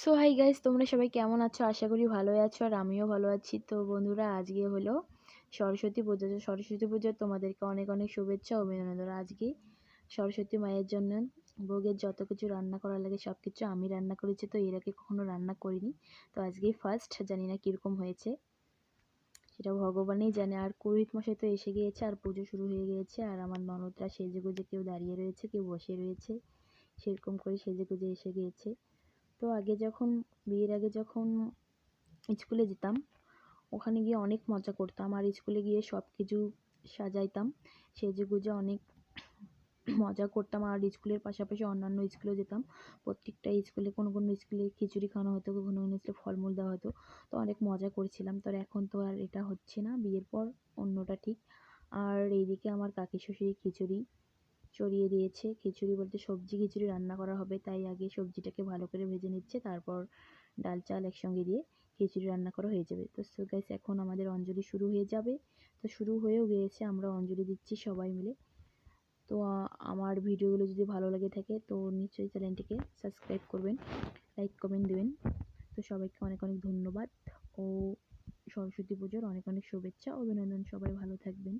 So hi guys, তোমরা সবাই কেমন আছো? আশা করি ভালোই আছো আর আমিও ভালো আছি। তো বন্ধুরা, আজকে হলো সরস্বতী পুজো। তো সরস্বতী পুজোর তোমাদেরকে অনেক অনেক শুভেচ্ছা ও অভিনন্দন। আজকে সরস্বতী মায়ের জন্য ভোগের যত কিছু রান্না করা লাগে সব কিছু আমি রান্না করেছি। তো এর আগে কখনো রান্না করিনি, তো আজকেই ফার্স্ট। জানি না কীরকম হয়েছে, সেটা ভগবানই জানে। আর পুরোহিত মশাই তো এসে গিয়েছে আর পুজো শুরু হয়ে গিয়েছে। আর আমার ননদরা সেজেগুজে কেউ দাঁড়িয়ে রয়েছে, কেউ বসে রয়েছে, সেরকম করে সেজেগুজে এসে গিয়েছে। তো বিয়ের আগে যখন স্কুলে যেতাম, ওখানে গিয়ে অনেক মজা করতাম। আর স্কুলে গিয়ে সব কিছু সাজাইতাম, সেজেগুজে অনেক মজা করতাম। আর স্কুলের পাশাপাশি অন্যান্য স্কুলে যেতাম। প্রত্যেকটা স্কুলে কোনো কোনো স্কুলে খিচুড়ি খাওয়ানো হতো, কোনো কোনো স্কুলে ফলমূল দেওয়া হতো। তো অনেক মজা করেছিলাম। তো এখন তো আর এটা হচ্ছে না, বিয়ের পর অন্যটা ঠিক। আর এইদিকে আমার কাকি শ্বশুরি খিচুড়ি চড়িয়ে দিয়েছে। খিচুড়ি বলতে সবজি খিচুড়ি রান্না করা হবে, তাই আগে সবজিটাকে ভালো করে ভেজে নিচ্ছে, তারপর ডাল চাল একসঙ্গে দিয়ে খিচুড়ি রান্না করা হয়ে যাবে। তো সো গাইস, এখন আমাদের অঞ্জলি শুরু হয়ে যাবে। তো শুরু হয়েও গিয়েছে, আমরা অঞ্জলি দিচ্ছি সবাই মিলে। তো আমার ভিডিওগুলো যদি ভালো লেগে থাকে তো নিশ্চয়ই চ্যানেলটিকে সাবস্ক্রাইব করবেন, লাইক কমেন্ট দেবেন। তো সবাইকে অনেক অনেক ধন্যবাদ ও সরস্বতী পুজোর অনেক অনেক শুভেচ্ছা ও অভিনন্দন। সবাই ভালো থাকবেন।